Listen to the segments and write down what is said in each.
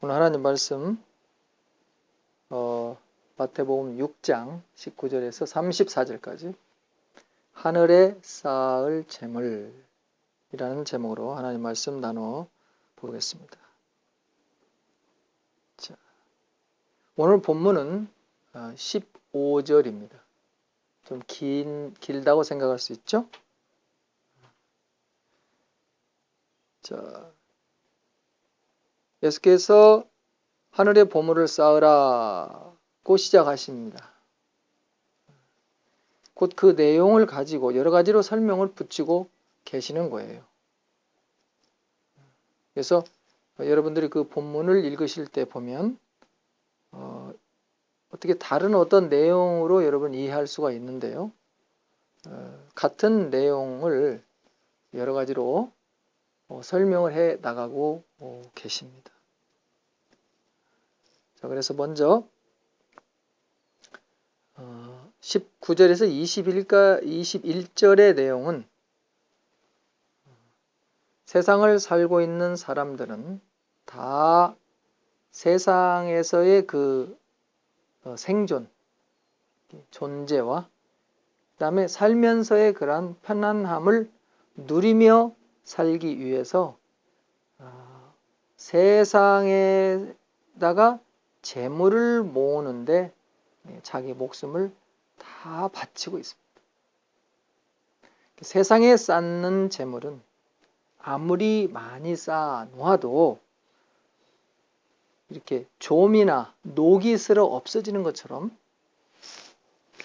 오늘 하나님 말씀 마태복음 6장 19절에서 34절까지 하늘에 쌓을 재물이라는 제목으로 하나님 말씀 나눠 보겠습니다. 자, 오늘 본문은 15절입니다. 좀 길다고 생각할 수 있죠? 자, 예수께서 하늘의 보물을 쌓으라고 시작하십니다. 곧 그 내용을 가지고 여러 가지로 설명을 붙이고 계시는 거예요. 그래서 여러분들이 그 본문을 읽으실 때 보면 어떻게 다른 어떤 내용으로 여러분 이해할 수가 있는데요. 같은 내용을 여러 가지로 설명을 해 나가고 계십니다. 자, 그래서 먼저 19절에서 21절의 내용은 세상을 살고 있는 사람들은 다 세상에서의 그 생존, 존재와 그 다음에 살면서의 그러한 편안함을 누리며 살기 위해서 세상에다가 재물을 모으는데 자기 목숨을 다 바치고 있습니다. 세상에 쌓는 재물은 아무리 많이 쌓아 놓아도 이렇게 좀이나 녹이 슬어 없어지는 것처럼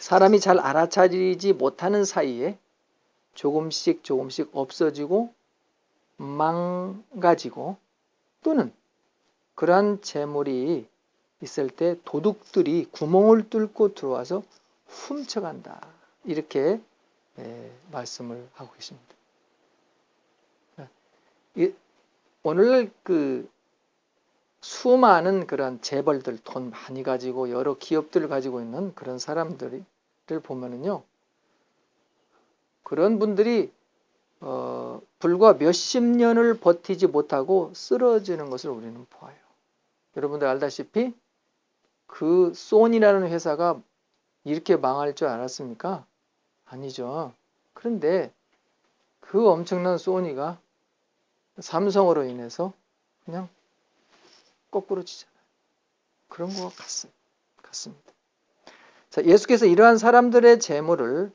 사람이 잘 알아차리지 못하는 사이에 조금씩 없어지고 망가지고 또는 그러한 재물이 있을 때 도둑들이 구멍을 뚫고 들어와서 훔쳐간다. 이렇게 말씀을 하고 계십니다. 오늘날 그 수많은 그런 재벌들, 돈 많이 가지고 여러 기업들을 가지고 있는 그런 사람들을 보면은요, 그런 분들이 불과 몇십 년을 버티지 못하고 쓰러지는 것을 우리는 보아요. 여러분들 알다시피 그 소니라는 회사가 이렇게 망할 줄 알았습니까? 아니죠. 그런데 그 엄청난 소니가 삼성으로 인해서 그냥 거꾸로 지잖아요. 그런 것 같습니다. 자, 예수께서 이러한 사람들의 재물을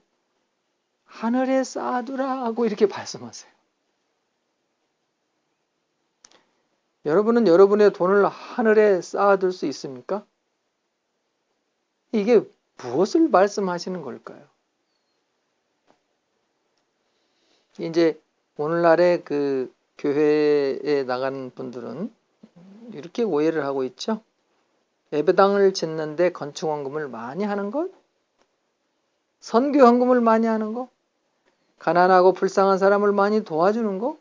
하늘에 쌓아두라고 이렇게 말씀하세요. 여러분은 여러분의 돈을 하늘에 쌓아둘 수 있습니까? 이게 무엇을 말씀하시는 걸까요? 이제 오늘날의 그 교회에 나간 분들은 이렇게 오해를 하고 있죠. 예배당을 짓는데 건축원금을 많이 하는 것, 선교헌금을 많이 하는 것, 가난하고 불쌍한 사람을 많이 도와주는 것,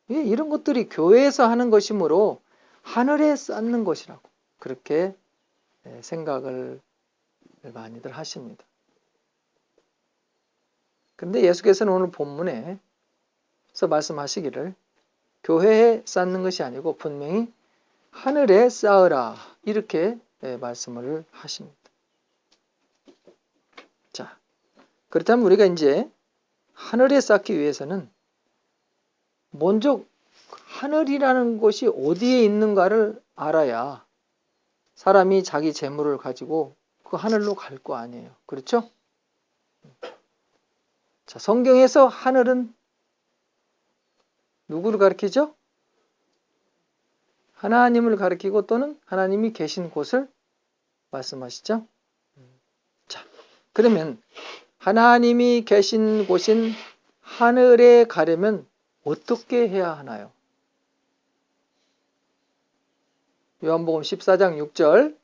이런 것들이 교회에서 하는 것이므로 하늘에 쌓는 것이라고 그렇게 생각을 많이들 하십니다. 그런데 예수께서는 오늘 본문에서 말씀하시기를 교회에 쌓는 것이 아니고 분명히 하늘에 쌓으라 이렇게 말씀을 하십니다. 자, 그렇다면 우리가 이제 하늘에 쌓기 위해서는 먼저 하늘이라는 곳이 어디에 있는가를 알아야 사람이 자기 재물을 가지고 그 하늘로 갈 거 아니에요. 그렇죠? 자, 성경에서 하늘은 누구를 가리키죠? 하나님을 가리키고 또는 하나님이 계신 곳을 말씀하시죠? 자, 그러면 하나님이 계신 곳인 하늘에 가려면 어떻게 해야 하나요? 요한복음 14장 6절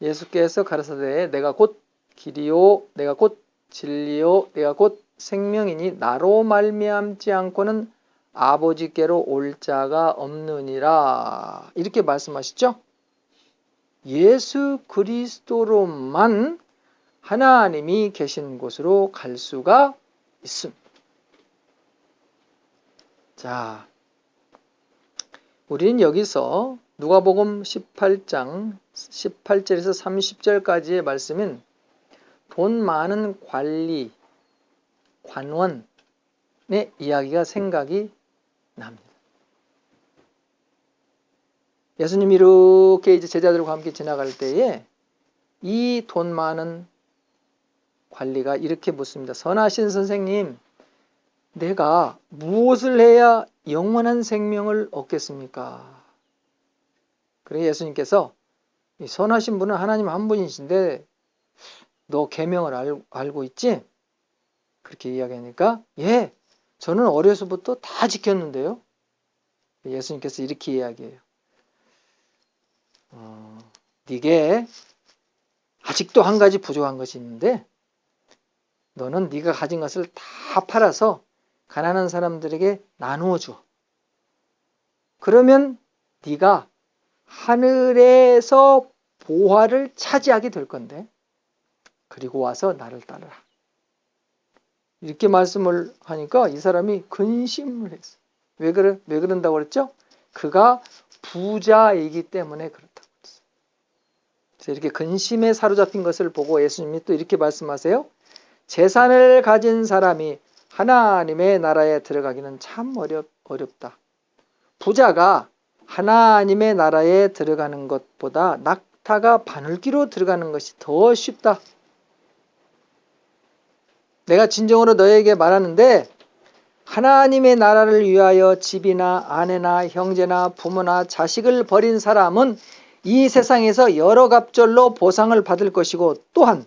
예수께서 가라사대 내가 곧 길이요 내가 곧 진리요 내가 곧 생명이니 나로 말미암지 않고는 아버지께로 올 자가 없느니라 이렇게 말씀하시죠. 예수 그리스도로만 하나님이 계신 곳으로 갈 수가 있습니다. 자, 우리는 여기서 누가복음 18장 18절에서 30절까지의 말씀인 돈 많은 관리, 관원의 이야기가 생각이 납니다. 예수님이 이렇게 이제 제자들과 함께 지나갈 때에 이 돈 많은 관리가 이렇게 묻습니다. 선하신 선생님, 내가 무엇을 해야 영원한 생명을 얻겠습니까? 그래 예수님께서 이 선하신 분은 하나님 한 분이신데 너 계명을 알고 있지? 그렇게 이야기하니까 예, 저는 어려서부터 다 지켰는데요. 예수님께서 이렇게 이야기해요. 네게 아직도 한 가지 부족한 것이 있는데 너는 네가 가진 것을 다 팔아서 가난한 사람들에게 나누어 줘. 그러면 네가 하늘에서 보화를 차지하게 될 건데 그리고 와서 나를 따르라. 이렇게 말씀을 하니까 이 사람이 근심을 했어요. 왜 그런다고 그랬죠? 그가 부자이기 때문에 그렇다고 했어요. 그래서 이렇게 근심에 사로잡힌 것을 보고 예수님이 또 이렇게 말씀하세요. 재산을 가진 사람이 하나님의 나라에 들어가기는 참 어렵다. 부자가 하나님의 나라에 들어가는 것보다 낙타가 바늘기로 들어가는 것이 더 쉽다. 내가 진정으로 너에게 말하는데 하나님의 나라를 위하여 집이나 아내나 형제나 부모나 자식을 버린 사람은 이 세상에서 여러 갑절로 보상을 받을 것이고 또한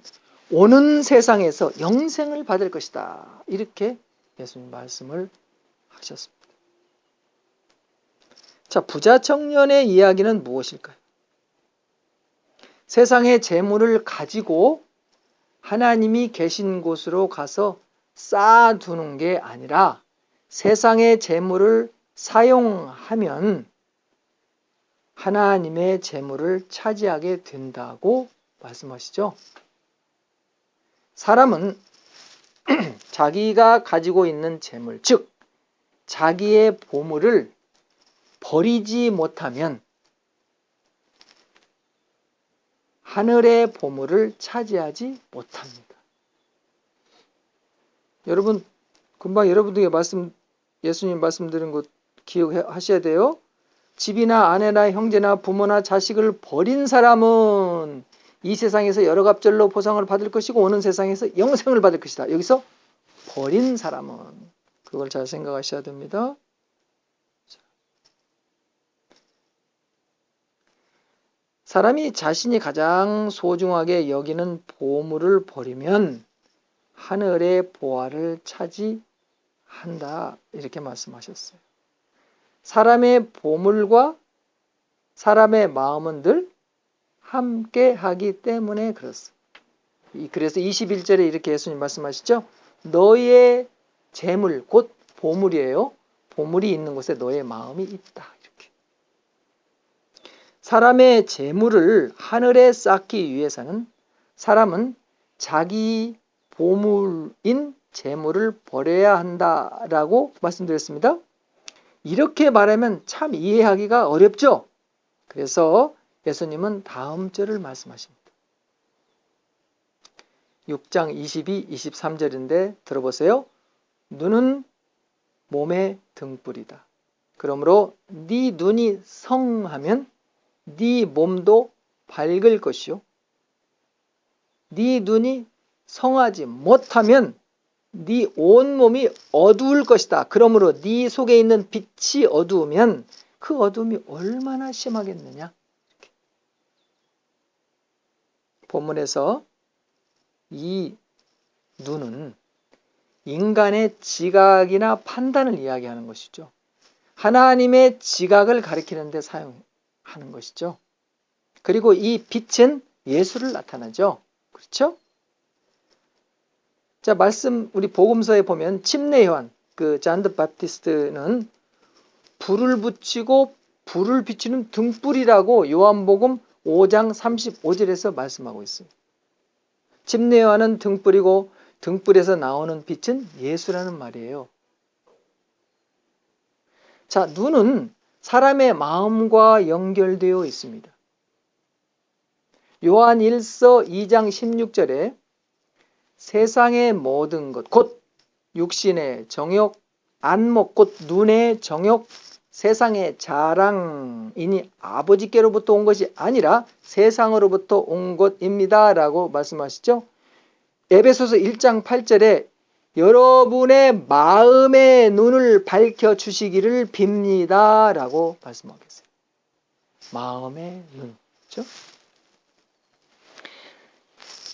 오는 세상에서 영생을 받을 것이다. 이렇게 예수님 말씀을 하셨습니다. 자, 부자 청년의 이야기는 무엇일까요? 세상의 재물을 가지고 하나님이 계신 곳으로 가서 쌓아두는 게 아니라 세상의 재물을 사용하면 하나님의 재물을 차지하게 된다고 말씀하시죠. 사람은 자기가 가지고 있는 재물, 즉 자기의 보물을 버리지 못하면 하늘의 보물을 차지하지 못합니다. 여러분, 금방 여러분들에게 예수님 말씀드린 것 기억하셔야 돼요. 집이나 아내나 형제나 부모나 자식을 버린 사람은 이 세상에서 여러 갑절로 보상을 받을 것이고 오는 세상에서 영생을 받을 것이다. 여기서 버린 사람은 그걸 잘 생각하셔야 됩니다. 사람이 자신이 가장 소중하게 여기는 보물을 버리면 하늘의 보화를 차지한다. 이렇게 말씀하셨어요. 사람의 보물과 사람의 마음은 늘 함께 하기 때문에 그렇습니다. 그래서 21절에 이렇게 예수님 말씀하시죠. 너의 재물, 곧 보물이에요. 보물이 있는 곳에 너의 마음이 있다. 이렇게. 사람의 재물을 하늘에 쌓기 위해서는 사람은 자기 보물인 재물을 버려야 한다라고 말씀드렸습니다. 이렇게 말하면 참 이해하기가 어렵죠. 그래서 예수님은 다음 절을 말씀하십니다. 6장 22, 23절인데 들어보세요. 눈은 몸의 등불이다. 그러므로 네 눈이 성하면 네 몸도 밝을 것이요. 네 눈이 성하지 못하면 네 온몸이 어두울 것이다. 그러므로 네 속에 있는 빛이 어두우면 그 어두움이 얼마나 심하겠느냐. 본문에서 이 눈은 인간의 지각이나 판단을 이야기하는 것이죠. 하나님의 지각을 가리키는 데 사용하는 것이죠. 그리고 이 빛은 예수를 나타나죠. 그렇죠? 자, 우리 복음서에 보면 침례 요한, 잔 더 바프티스트는 불을 붙이고 불을 비추는 등불이라고 요한복음 5장 35절에서 말씀하고 있습니다. 침례 요한은 등불이고 등불에서 나오는 빛은 예수라는 말이에요. 자, 눈은 사람의 마음과 연결되어 있습니다. 요한 1서 2장 16절에 세상의 모든 것, 곧 육신의 정욕, 안목, 곧 눈의 정욕, 세상의 자랑이니 아버지께로부터 온 것이 아니라 세상으로부터 온 것입니다 라고 말씀하시죠. 에베소서 1장 8절에 여러분의 마음의 눈을 밝혀주시기를 빕니다 라고 말씀하겠어요. 마음의 눈, 그렇죠?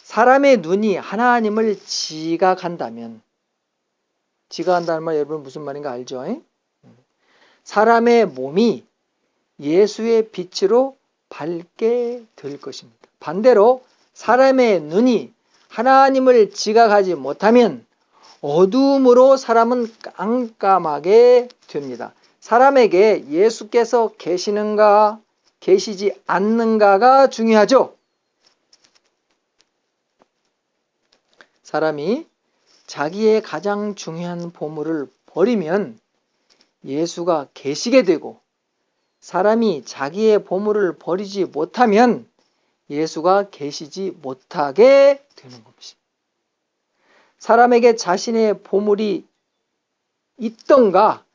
사람의 눈이 하나님을 지각한다면, 지각한다는 말 여러분 무슨 말인가 알죠? 사람의 몸이 예수의 빛으로 밝게 될 것입니다. 반대로 사람의 눈이 하나님을 지각하지 못하면 어둠으로 사람은 깜깜하게 됩니다. 사람에게 예수께서 계시는가 계시지 않는가가 중요하죠. 사람이 자기의 가장 중요한 보물을 버리면 예수가 계시게 되고, 사람이 자기의 보물을 버리지 못하면 예수가 계시지 못하게 되는 것입니다. 사람에게 자신의 보물이 있던가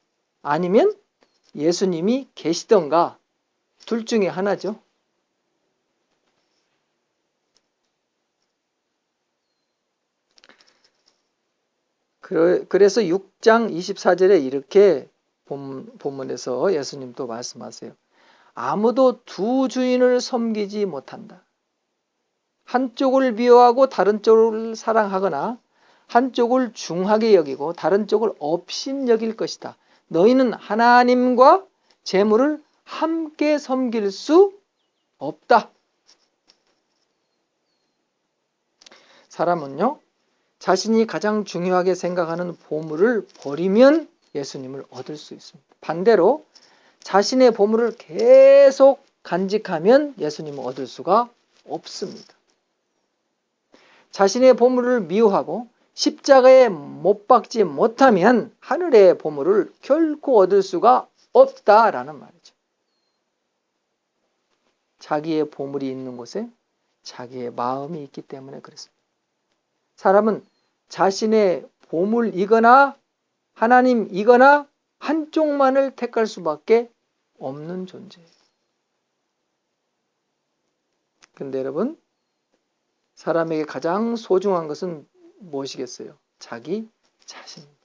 아니면 예수님이 계시던가 둘 중에 하나죠. 그래서 6장 24절에 이렇게 본문에서 예수님도 말씀하세요. 아무도 두 주인을 섬기지 못한다. 한쪽을 미워하고 다른 쪽을 사랑하거나 한쪽을 중하게 여기고 다른 쪽을 업신여길 것이다. 너희는 하나님과 재물을 함께 섬길 수 없다. 사람은요, 자신이 가장 중요하게 생각하는 보물을 버리면 예수님을 얻을 수 있습니다. 반대로 자신의 보물을 계속 간직하면 예수님을 얻을 수가 없습니다. 자신의 보물을 미워하고 십자가에 못 박지 못하면 하늘의 보물을 결코 얻을 수가 없다라는 말이죠. 자기의 보물이 있는 곳에 자기의 마음이 있기 때문에 그렇습니다. 사람은 자신의 보물이거나 하나님이거나 한쪽만을 택할 수밖에 없는 존재예요. 근데 여러분, 사람에게 가장 소중한 것은 무엇이겠어요? 자기 자신입니다.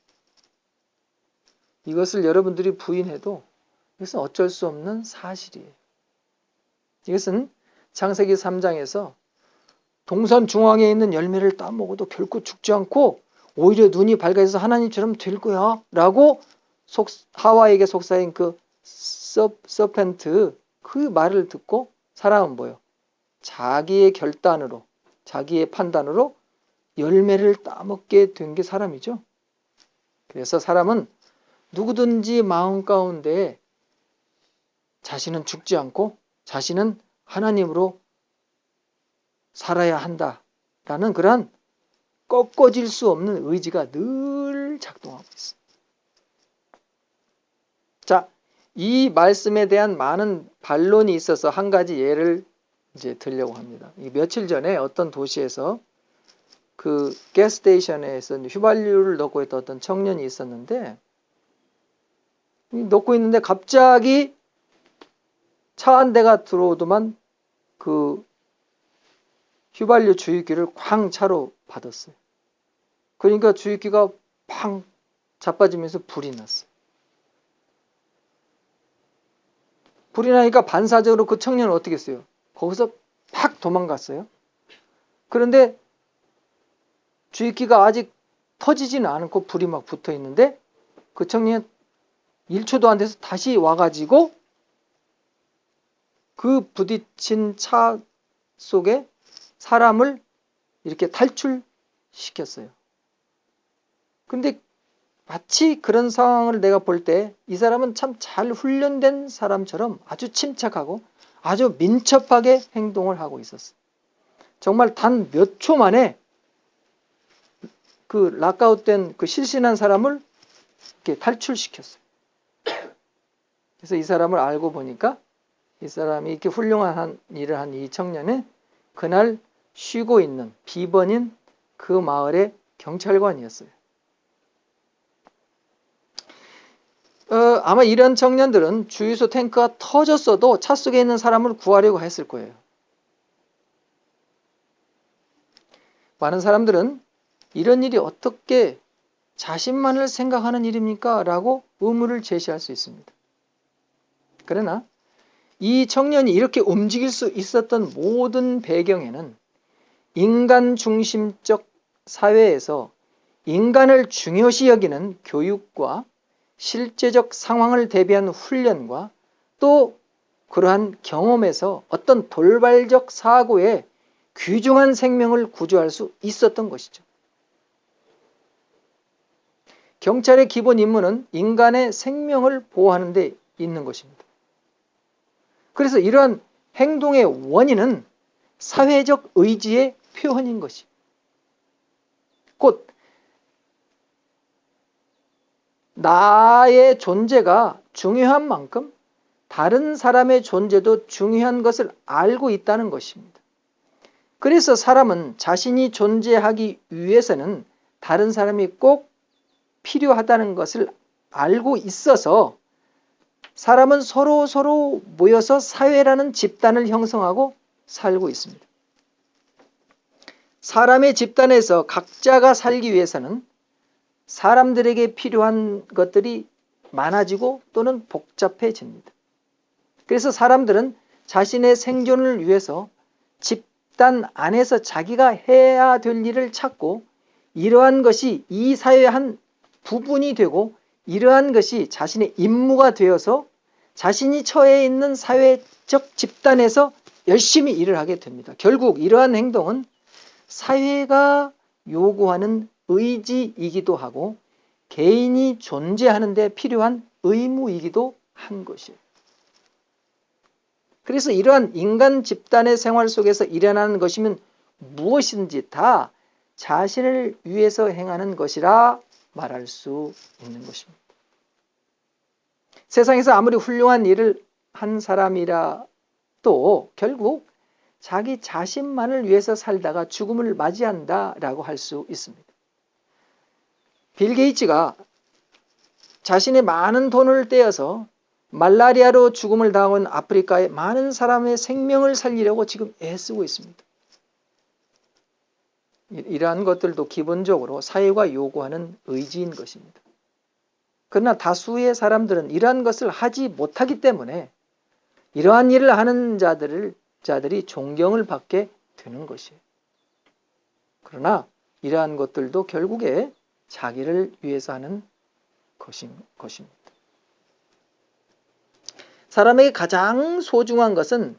이것을 여러분들이 부인해도 이것은 어쩔 수 없는 사실이에요. 이것은 창세기 3장에서 동산 중앙에 있는 열매를 따먹어도 결코 죽지 않고 오히려 눈이 밝아져서 하나님처럼 될 거야 라고 하와에게 속삭인 그 서펜트, 그 말을 듣고 사람은 뭐예요? 자기의 결단으로, 자기의 판단으로 열매를 따먹게 된 게 사람이죠. 그래서 사람은 누구든지 마음 가운데 자신은 죽지 않고 자신은 하나님으로 살아야 한다라는 그러한 꺾어질 수 없는 의지가 늘 작동하고 있습니다. 자, 이 말씀에 대한 많은 반론이 있어서 한 가지 예를 이제 들려고 합니다. 며칠 전에 어떤 도시에서 그 가스스테이션에서 휘발유를 넣고 있던 어떤 청년이 있었는데, 넣고 있는데 갑자기 차 한 대가 들어오더만 그 휘발유 주유기를 쾅 차로 받았어요. 그러니까 주유기가 팡 자빠지면서 불이 났어요. 불이 나니까 반사적으로 그 청년은 어떻게 했어요? 거기서 팍 도망갔어요. 그런데 주유기가 아직 터지지는 않고 불이 막 붙어 있는데 그 청년 1초도 안 돼서 다시 와가지고 그 부딪힌 차 속에 사람을 이렇게 탈출시켰어요. 근데 마치 그런 상황을 내가 볼 때 이 사람은 참 잘 훈련된 사람처럼 아주 침착하고 아주 민첩하게 행동을 하고 있었어요. 정말 단 몇 초 만에 그 락아웃된 그 실신한 사람을 이렇게 탈출시켰어요. 그래서 이 사람을 알고 보니까 이 사람이 이렇게 훌륭한 일을 한 이 청년은 그날 쉬고 있는 비번인 그 마을의 경찰관이었어요. 아마 이런 청년들은 주유소 탱크가 터졌어도 차 속에 있는 사람을 구하려고 했을 거예요. 많은 사람들은 이런 일이 어떻게 자신만을 생각하는 일입니까? 라고 의문을 제시할 수 있습니다. 그러나 이 청년이 이렇게 움직일 수 있었던 모든 배경에는 인간 중심적 사회에서 인간을 중요시 여기는 교육과 실제적 상황을 대비한 훈련과 또 그러한 경험에서 어떤 돌발적 사고에 귀중한 생명을 구조할 수 있었던 것이죠. 경찰의 기본 임무는 인간의 생명을 보호하는 데 있는 것입니다. 그래서 이러한 행동의 원인은 사회적 의지의 표현인 것이. 곧 나의 존재가 중요한 만큼 다른 사람의 존재도 중요한 것을 알고 있다는 것입니다. 그래서 사람은 자신이 존재하기 위해서는 다른 사람이 꼭 필요하다는 것을 알고 있어서 사람은 서로 모여서 사회라는 집단을 형성하고 살고 있습니다. 사람의 집단에서 각자가 살기 위해서는 사람들에게 필요한 것들이 많아지고 또는 복잡해집니다. 그래서 사람들은 자신의 생존을 위해서 집단 안에서 자기가 해야 될 일을 찾고 이러한 것이 이 사회의 한 부분이 되고 이러한 것이 자신의 임무가 되어서 자신이 처해 있는 사회적 집단에서 열심히 일을 하게 됩니다. 결국 이러한 행동은 사회가 요구하는 의지이기도 하고 개인이 존재하는 데 필요한 의무이기도 한 것이에요. 그래서 이러한 인간 집단의 생활 속에서 일어나는 것이면 무엇이든지 다 자신을 위해서 행하는 것이라 말할 수 있는 것입니다. 세상에서 아무리 훌륭한 일을 한 사람이라도 결국 자기 자신만을 위해서 살다가 죽음을 맞이한다라고 할 수 있습니다. 빌 게이츠가 자신의 많은 돈을 떼어서 말라리아로 죽음을 당한 아프리카의 많은 사람의 생명을 살리려고 지금 애쓰고 있습니다. 이러한 것들도 기본적으로 사회가 요구하는 의지인 것입니다. 그러나 다수의 사람들은 이러한 것을 하지 못하기 때문에 이러한 일을 하는 자들이 존경을 받게 되는 것이에요. 그러나 이러한 것들도 결국에 자기를 위해서 하는 것입니다. 사람에게 가장 소중한 것은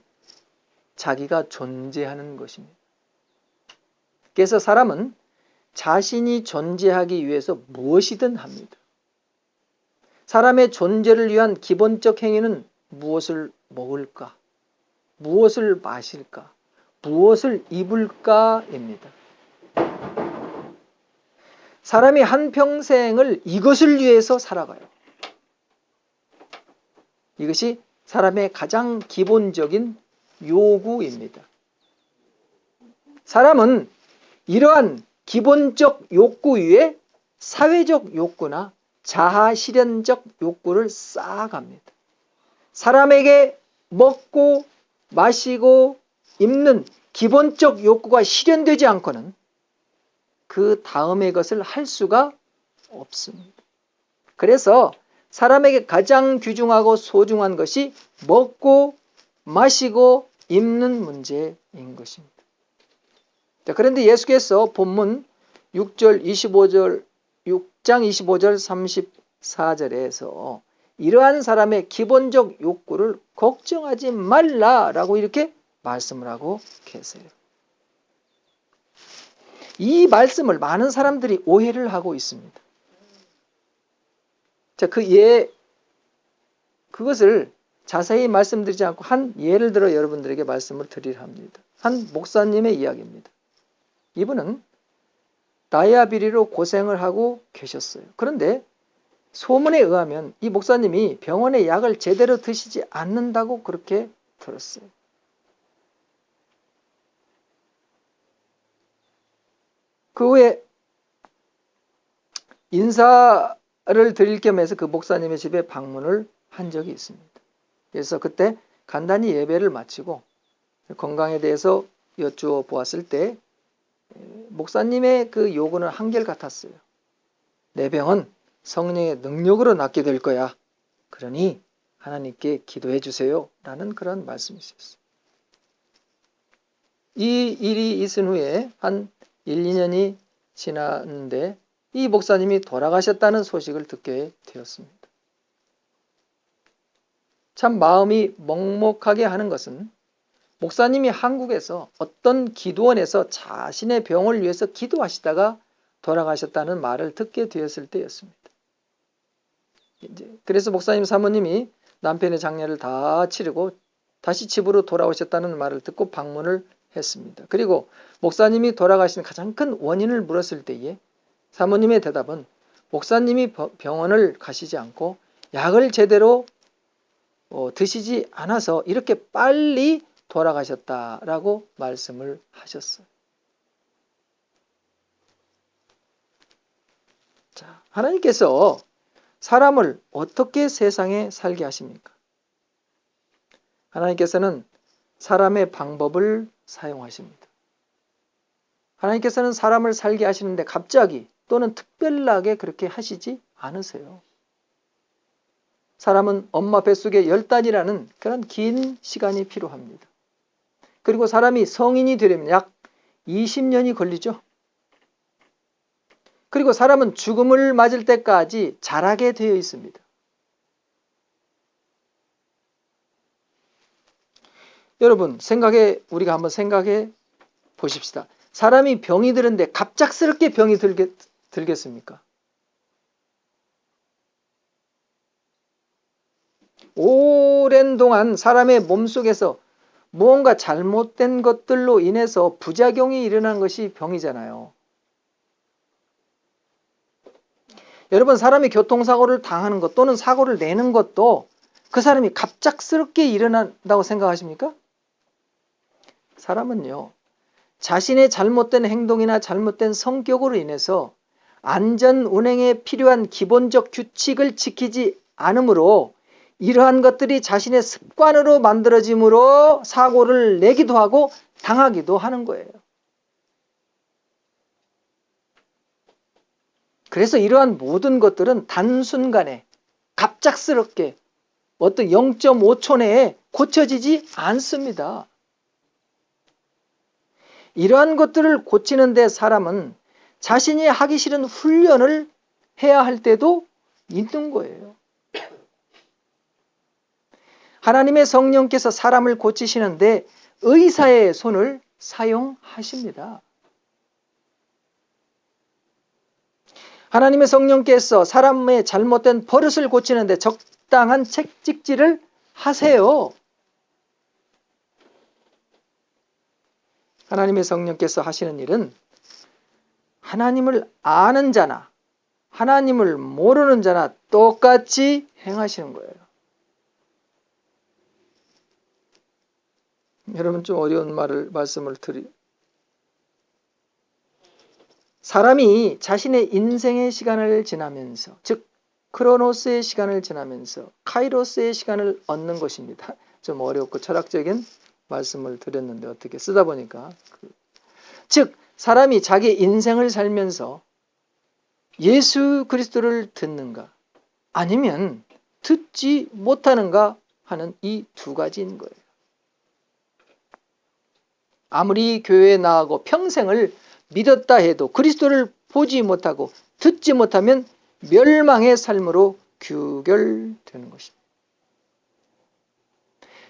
자기가 존재하는 것입니다. 그래서 사람은 자신이 존재하기 위해서 무엇이든 합니다. 사람의 존재를 위한 기본적 행위는 무엇을 먹을까? 무엇을 마실까? 무엇을 입을까입니다. 사람이 한평생을 이것을 위해서 살아가요. 이것이 사람의 가장 기본적인 요구입니다. 사람은 이러한 기본적 욕구 위에 사회적 욕구나 자아 실현적 욕구를 쌓아갑니다. 사람에게 먹고 마시고 입는 기본적 욕구가 실현되지 않고는 그 다음의 것을 할 수가 없습니다. 그래서 사람에게 가장 귀중하고 소중한 것이 먹고 마시고 입는 문제인 것입니다. 그런데 예수께서 본문 6장 25절 34절에서 이러한 사람의 기본적 욕구를 걱정하지 말라라고 이렇게 말씀을 하고 계세요. 이 말씀을 많은 사람들이 오해를 하고 있습니다. 자, 그것을 자세히 말씀드리지 않고 한 예를 들어 여러분들에게 말씀을 드리려 합니다. 한 목사님의 이야기입니다. 이분은 다이아비리로 고생을 하고 계셨어요. 그런데 소문에 의하면 이 목사님이 병원의 약을 제대로 드시지 않는다고 그렇게 들었어요. 그 후에 인사를 드릴 겸해서 그 목사님의 집에 방문을 한 적이 있습니다. 그래서 그때 간단히 예배를 마치고 건강에 대해서 여쭈어 보았을 때 목사님의 그 요구는 한결같았어요. 내 병은 성령의 능력으로 낫게 될 거야. 그러니 하나님께 기도해 주세요. 라는 그런 말씀이 있었어요. 이 일이 있은 후에 한 1, 2년이 지났는데 이 목사님이 돌아가셨다는 소식을 듣게 되었습니다. 참 마음이 먹먹하게 하는 것은 목사님이 한국에서 어떤 기도원에서 자신의 병을 위해서 기도하시다가 돌아가셨다는 말을 듣게 되었을 때였습니다. 그래서 목사님 사모님이 남편의 장례를 다 치르고 다시 집으로 돌아오셨다는 말을 듣고 방문을 했습니다. 그리고 목사님이 돌아가신 가장 큰 원인을 물었을 때에 사모님의 대답은 목사님이 병원을 가시지 않고 약을 제대로 드시지 않아서 이렇게 빨리 돌아가셨다라고 말씀을 하셨어요. 자, 하나님께서 사람을 어떻게 세상에 살게 하십니까? 하나님께서는 사람의 방법을 사용하십니다. 하나님께서는 사람을 살게 하시는데 갑자기 또는 특별하게 그렇게 하시지 않으세요. 사람은 엄마 뱃속에 10달이라는 그런 긴 시간이 필요합니다. 그리고 사람이 성인이 되려면 약 20년이 걸리죠. 그리고 사람은 죽음을 맞을 때까지 자라게 되어 있습니다. 여러분, 우리가 한번 생각해 보십시다. 사람이 병이 드는데 갑작스럽게 병이 들겠습니까? 오랜 동안 사람의 몸속에서 무언가 잘못된 것들로 인해서 부작용이 일어난 것이 병이잖아요. 여러분, 사람이 교통사고를 당하는 것 또는 사고를 내는 것도 그 사람이 갑작스럽게 일어난다고 생각하십니까? 사람은요, 자신의 잘못된 행동이나 잘못된 성격으로 인해서 안전 운행에 필요한 기본적 규칙을 지키지 않으므로 이러한 것들이 자신의 습관으로 만들어짐으로 사고를 내기도 하고 당하기도 하는 거예요. 그래서 이러한 모든 것들은 단순간에 갑작스럽게 어떤 0.5초 내에 고쳐지지 않습니다. 이러한 것들을 고치는데 사람은 자신이 하기 싫은 훈련을 해야 할 때도 있는 거예요. 하나님의 성령께서 사람을 고치시는데 의사의 손을 사용하십니다. 하나님의 성령께서 사람의 잘못된 버릇을 고치는데 적당한 책찍질을 하세요. 하나님의 성령께서 하시는 일은 하나님을 아는 자나 하나님을 모르는 자나 똑같이 행하시는 거예요. 여러분, 좀 어려운 말씀을 사람이 자신의 인생의 시간을 지나면서, 즉 크로노스의 시간을 지나면서 카이로스의 시간을 얻는 것입니다. 좀 어렵고 철학적인 말씀을 드렸는데 어떻게 쓰다 보니까 즉 사람이 자기 인생을 살면서 예수 그리스도를 듣는가 아니면 듣지 못하는가 하는 이 두 가지인 거예요. 아무리 교회에 나가고 평생을 믿었다 해도 그리스도를 보지 못하고 듣지 못하면 멸망의 삶으로 규결되는 것입니다.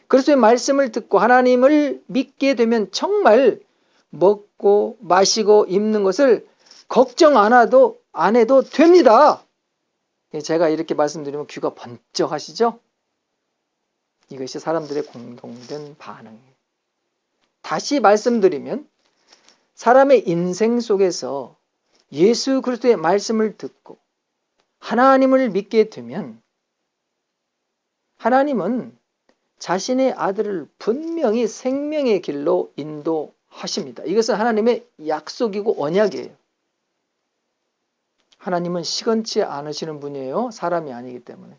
그리스도의 말씀을 듣고 하나님을 믿게 되면 정말 먹고 마시고 입는 것을 걱정 안 해도 됩니다. 제가 이렇게 말씀드리면 귀가 번쩍 하시죠? 이것이 사람들의 공통된 반응이에요. 다시 말씀드리면 사람의 인생 속에서 예수 그리스도의 말씀을 듣고 하나님을 믿게 되면 하나님은 자신의 아들을 분명히 생명의 길로 인도하십니다. 이것은 하나님의 약속이고 언약이에요. 하나님은 시건치 않으시는 분이에요. 사람이 아니기 때문에.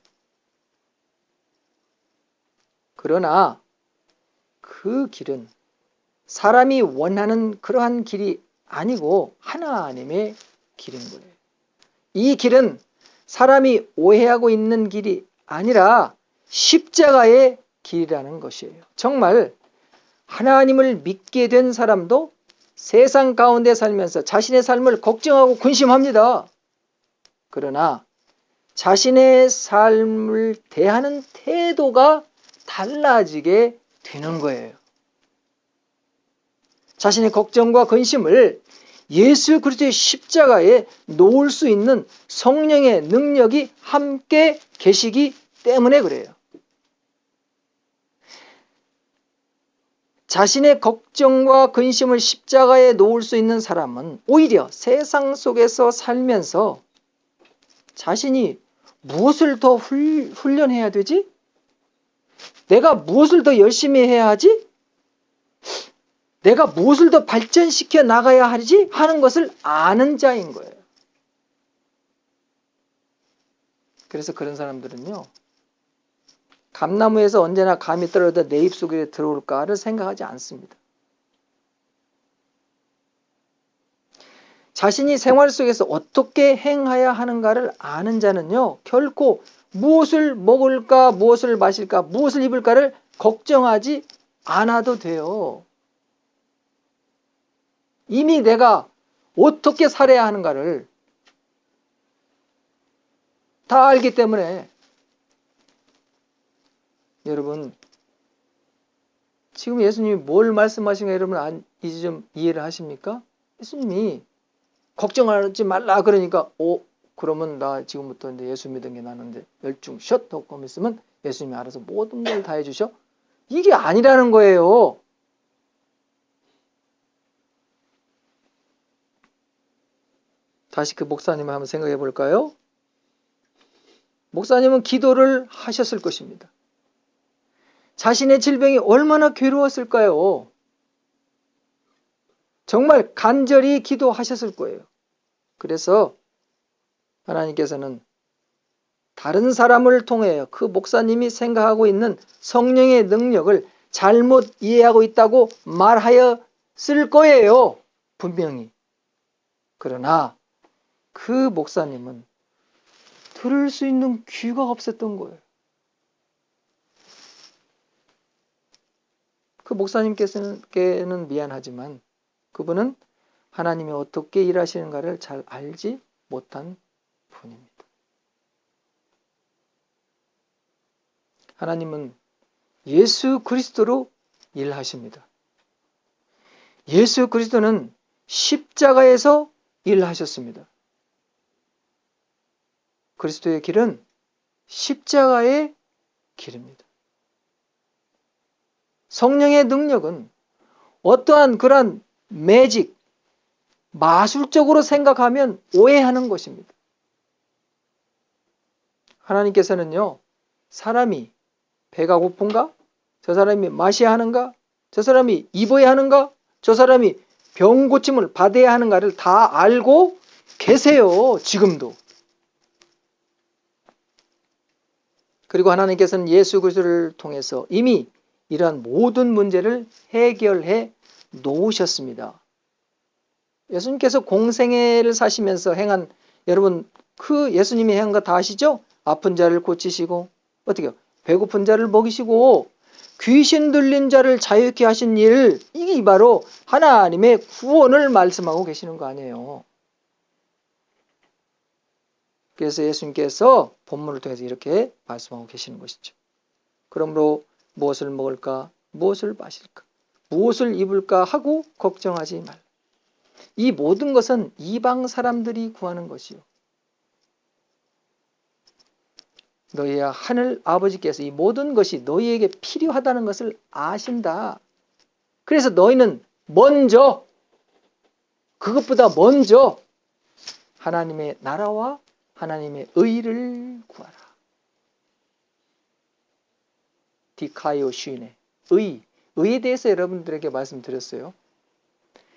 그러나 그 길은 사람이 원하는 그러한 길이 아니고 하나님의 길인 거예요. 이 길은 사람이 오해하고 있는 길이 아니라 십자가의 길이라는 것이에요. 정말 하나님을 믿게 된 사람도 세상 가운데 살면서 자신의 삶을 걱정하고 근심합니다. 그러나 자신의 삶을 대하는 태도가 달라지게 되는 거예요. 자신의 걱정과 근심을 예수 그리스도의 십자가에 놓을 수 있는 성령의 능력이 함께 계시기 때문에 그래요. 자신의 걱정과 근심을 십자가에 놓을 수 있는 사람은 오히려 세상 속에서 살면서 자신이 무엇을 더 훈련해야 되지? 내가 무엇을 더 열심히 해야 하지? 내가 무엇을 더 발전시켜 나가야 하지? 하는 것을 아는 자인 거예요. 그래서 그런 사람들은요, 감나무에서 언제나 감이 떨어져 내 입속에 들어올까를 생각하지 않습니다. 자신이 생활 속에서 어떻게 행해야 하는가를 아는 자는요, 결코 무엇을 먹을까, 무엇을 마실까, 무엇을 입을까를 걱정하지 않아도 돼요. 이미 내가 어떻게 살아야 하는가를 다 알기 때문에 여러분, 지금 예수님이 뭘 말씀하신가 여러분 이제 좀 이해를 하십니까? 예수님이 걱정하지 말라 그러니까 그러면 나 지금부터 이제 예수 믿은 게 나는데 열중 샷 하고 있으면 예수님이 알아서 모든 걸 다 해주셔? 이게 아니라는 거예요. 다시 그 목사님을 한번 생각해 볼까요? 목사님은 기도를 하셨을 것입니다. 자신의 질병이 얼마나 괴로웠을까요? 정말 간절히 기도하셨을 거예요. 그래서 하나님께서는 다른 사람을 통해 그 목사님이 생각하고 있는 성령의 능력을 잘못 이해하고 있다고 말하였을 거예요. 분명히. 그러나 그 목사님은 들을 수 있는 귀가 없었던 거예요. 그 목사님께서는 미안하지만 그분은 하나님이 어떻게 일하시는가를 잘 알지 못한 분입니다. 하나님은 예수 그리스도로 일하십니다. 예수 그리스도는 십자가에서 일하셨습니다. 그리스도의 길은 십자가의 길입니다. 성령의 능력은 어떠한 그런 매직, 마술적으로 생각하면 오해하는 것입니다. 하나님께서는요, 사람이 배가 고픈가? 저 사람이 마셔야 하는가? 저 사람이 입어야 하는가? 저 사람이 병 고침을 받아야 하는가를 다 알고 계세요. 지금도. 그리고 하나님께서는 예수 그리스도를 통해서 이미 이러한 모든 문제를 해결해 놓으셨습니다. 예수님께서 공생애를 사시면서 행한, 여러분 그 예수님이 행한 거 다 아시죠? 아픈 자를 고치시고 어떻게요? 배고픈 자를 먹이시고 귀신 들린 자를 자유케 하신 일, 이게 바로 하나님의 구원을 말씀하고 계시는 거 아니에요. 그래서 예수님께서 본문을 통해서 이렇게 말씀하고 계시는 것이죠. 그러므로 무엇을 먹을까, 무엇을 마실까, 무엇을 입을까 하고 걱정하지 말라. 이 모든 것은 이방 사람들이 구하는 것이요. 너희야 하늘 아버지께서 이 모든 것이 너희에게 필요하다는 것을 아신다. 그래서 너희는 그것보다 먼저 하나님의 나라와 하나님의 의를 구하라. 디카이오 슈네. 의에 대해서 여러분들에게 말씀드렸어요.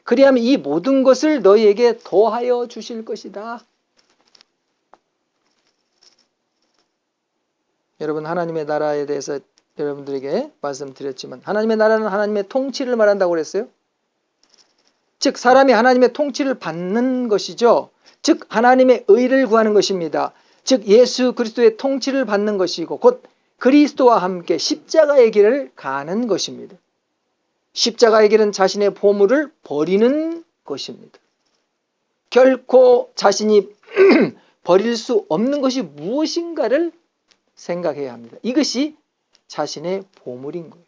그리하면 이 모든 것을 너희에게 더하여 주실 것이다. 여러분, 하나님의 나라에 대해서 여러분들에게 말씀드렸지만 하나님의 나라는 하나님의 통치를 말한다고 그랬어요. 즉 사람이 하나님의 통치를 받는 것이죠. 즉 하나님의 의를 구하는 것입니다. 즉 예수 그리스도의 통치를 받는 것이고 곧 그리스도와 함께 십자가의 길을 가는 것입니다. 십자가의 길은 자신의 보물을 버리는 것입니다. 결코 자신이 버릴 수 없는 것이 무엇인가를 생각해야 합니다. 이것이 자신의 보물인 거예요.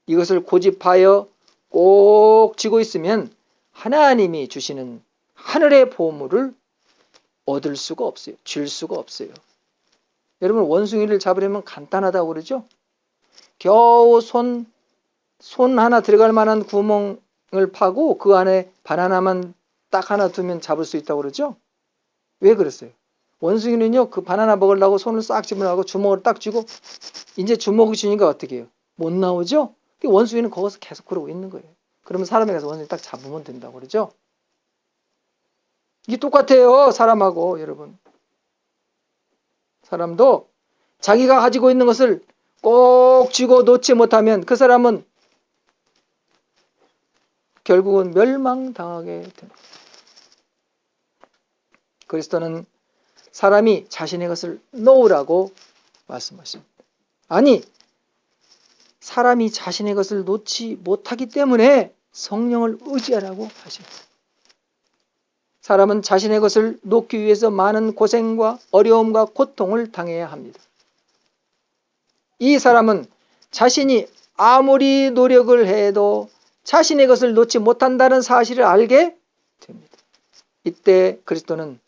이것을 고집하여 꼭 쥐고 있으면 하나님이 주시는 하늘의 보물을 얻을 수가 없어요. 줄 수가 없어요. 여러분, 원숭이를 잡으려면 간단하다고 그러죠? 겨우 손 하나 들어갈 만한 구멍을 파고 그 안에 바나나만 딱 하나 두면 잡을 수 있다고 그러죠? 왜 그랬어요? 원숭이는요, 그 바나나 먹으려고 손을 싹 집어넣고 주먹을 딱 쥐고 이제 주먹을 쥐니까 어떻게 해요? 못 나오죠? 원숭이는 거기서 계속 그러고 있는 거예요. 그러면 사람에 가서 원숭이 딱 잡으면 된다고 그러죠? 이게 똑같아요, 사람하고. 여러분, 사람도 자기가 가지고 있는 것을 꼭 쥐고 놓지 못하면 그 사람은 결국은 멸망당하게 됩니다. 그리스도는 사람이 자신의 것을 놓으라고 말씀하십니다. 아니, 사람이 자신의 것을 놓지 못하기 때문에 성령을 의지하라고 하십니다. 사람은 자신의 것을 놓기 위해서 많은 고생과 어려움과 고통을 당해야 합니다. 이 사람은 자신이 아무리 노력을 해도 자신의 것을 놓지 못한다는 사실을 알게 됩니다. 이때 그리스도는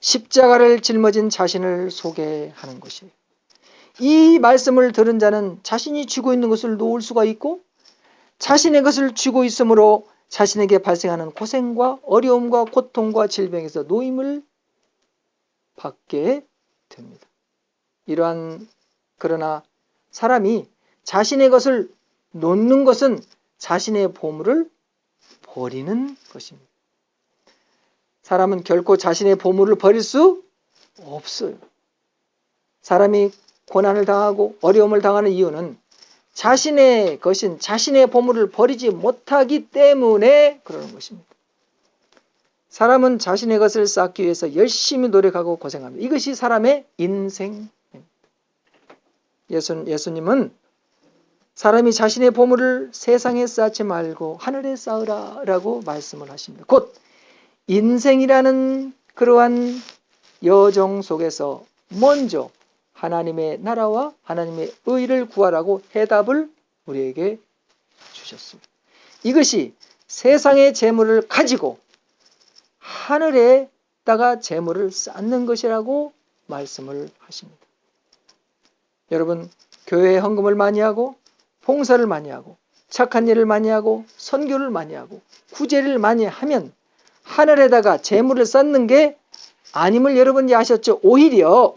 십자가를 짊어진 자신을 소개하는 것이에요. 이 말씀을 들은 자는 자신이 쥐고 있는 것을 놓을 수가 있고 자신의 것을 쥐고 있으므로 자신에게 발생하는 고생과 어려움과 고통과 질병에서 노임을 받게 됩니다. 그러나 사람이 자신의 것을 놓는 것은 자신의 보물을 버리는 것입니다. 사람은 결코 자신의 보물을 버릴 수 없어요. 사람이 고난을 당하고 어려움을 당하는 이유는 자신의 것인 자신의 보물을 버리지 못하기 때문에 그러는 것입니다. 사람은 자신의 것을 쌓기 위해서 열심히 노력하고 고생합니다. 이것이 사람의 인생입니다. 예수님은 사람이 자신의 보물을 세상에 쌓지 말고 하늘에 쌓으라 라고 말씀을 하십니다. 곧 인생이라는 그러한 여정 속에서 먼저 하나님의 나라와 하나님의 의를 구하라고 해답을 우리에게 주셨습니다. 이것이 세상의 재물을 가지고 하늘에다가 재물을 쌓는 것이라고 말씀을 하십니다. 여러분, 교회에 헌금을 많이 하고 봉사를 많이 하고 착한 일을 많이 하고 선교를 많이 하고 구제를 많이 하면 하늘에다가 재물을 쌓는 게 아님을 여러분이 아셨죠? 오히려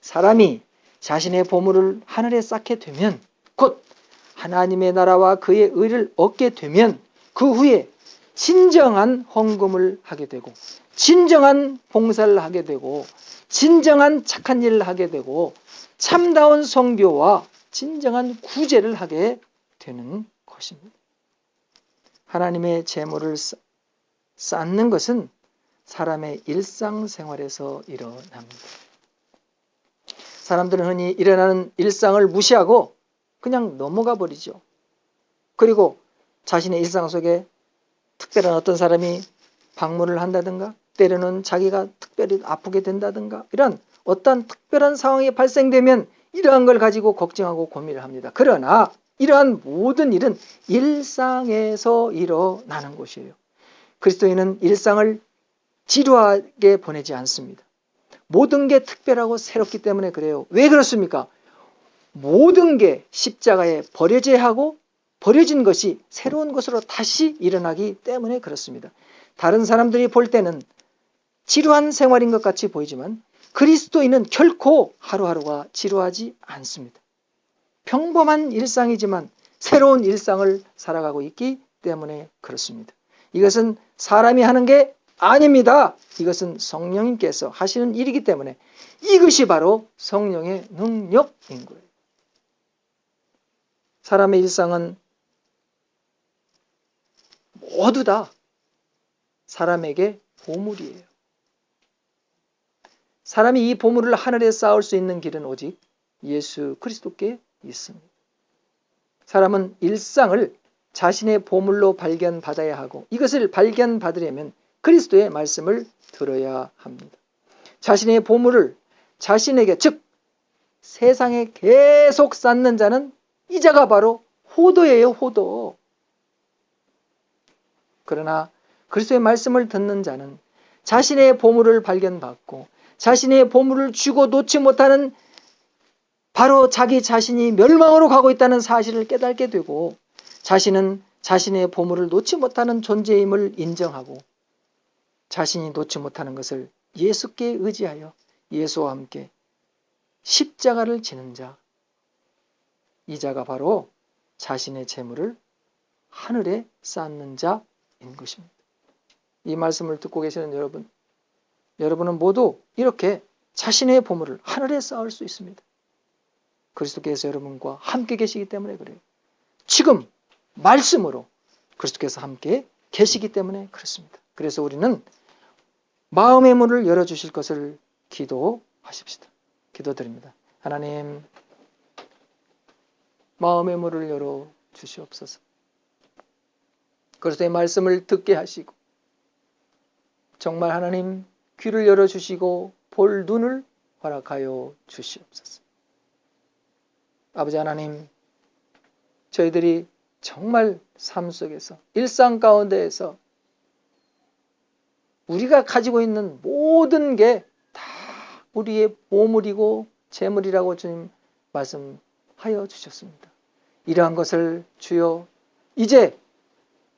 사람이 자신의 보물을 하늘에 쌓게 되면 곧 하나님의 나라와 그의 의를 얻게 되면 그 후에 진정한 헌금을 하게 되고 진정한 봉사를 하게 되고 진정한 착한 일을 하게 되고 참다운 선교와 진정한 구제를 하게 되는 것입니다. 하나님의 재물을 쌓는 것은 사람의 일상생활에서 일어납니다. 사람들은 흔히 일어나는 일상을 무시하고 그냥 넘어가 버리죠. 그리고 자신의 일상 속에 특별한 어떤 사람이 방문을 한다든가 때로는 자기가 특별히 아프게 된다든가 이런 어떤 특별한 상황이 발생되면 이러한 걸 가지고 걱정하고 고민을 합니다. 그러나 이러한 모든 일은 일상에서 일어나는 것이에요. 그리스도인은 일상을 지루하게 보내지 않습니다. 모든 게 특별하고 새롭기 때문에 그래요. 왜 그렇습니까? 모든 게 십자가에 버려져야 하고 버려진 것이 새로운 것으로 다시 일어나기 때문에 그렇습니다. 다른 사람들이 볼 때는 지루한 생활인 것 같이 보이지만 그리스도인은 결코 하루하루가 지루하지 않습니다. 평범한 일상이지만 새로운 일상을 살아가고 있기 때문에 그렇습니다. 이것은 사람이 하는 게 아닙니다. 이것은 성령님께서 하시는 일이기 때문에 이것이 바로 성령의 능력인 거예요. 사람의 일상은 모두 다 사람에게 보물이에요. 사람이 이 보물을 하늘에 쌓을 수 있는 길은 오직 예수 그리스도께 있습니다. 사람은 일상을 자신의 보물로 발견받아야 하고 이것을 발견받으려면 그리스도의 말씀을 들어야 합니다. 자신의 보물을 자신에게 즉 세상에 계속 쌓는 자는 이 자가 바로 호도예요. 호도. 그러나 그리스도의 말씀을 듣는 자는 자신의 보물을 발견받고 자신의 보물을 쥐고 놓지 못하는 바로 자기 자신이 멸망으로 가고 있다는 사실을 깨닫게 되고 자신은 자신의 보물을 놓지 못하는 존재임을 인정하고 자신이 놓지 못하는 것을 예수께 의지하여 예수와 함께 십자가를 지는 자, 이 자가 바로 자신의 재물을 하늘에 쌓는 자인 것입니다. 이 말씀을 듣고 계시는 여러분은 모두 이렇게 자신의 보물을 하늘에 쌓을 수 있습니다. 그리스도께서 여러분과 함께 계시기 때문에 그래요. 지금 말씀으로 그리스도께서 함께 계시기 때문에 그렇습니다. 그래서 우리는 마음의 문을 열어주실 것을 기도하십시다. 기도드립니다. 하나님, 마음의 문을 열어주시옵소서. 그리스도의 말씀을 듣게 하시고 정말 하나님 귀를 열어주시고 볼 눈을 허락하여 주시옵소서. 아버지 하나님, 저희들이 정말 삶 속에서 일상 가운데에서 우리가 가지고 있는 모든 게 다 우리의 보물이고 재물이라고 주님 말씀하여 주셨습니다. 이러한 것을 주여 이제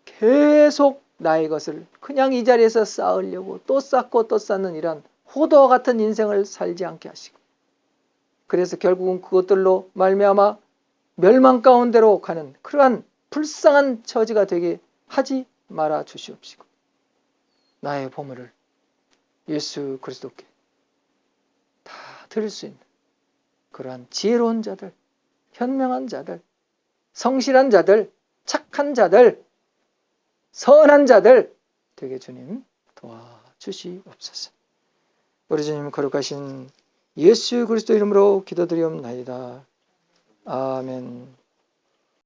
계속 나의 것을 그냥 이 자리에서 쌓으려고 또 쌓고 또 쌓는 이런 호도와 같은 인생을 살지 않게 하시고 그래서 결국은 그것들로 말미암아 멸망 가운데로 가는 그러한 불쌍한 처지가 되게 하지 말아 주시옵시고 나의 보물을 예수 그리스도께 다 드릴 수 있는 그러한 지혜로운 자들, 현명한 자들, 성실한 자들, 착한 자들, 선한 자들 되게 주님 도와주시옵소서. 우리 주님 거룩하신 예수 그리스도 이름으로 기도드리옵나이다. 아멘.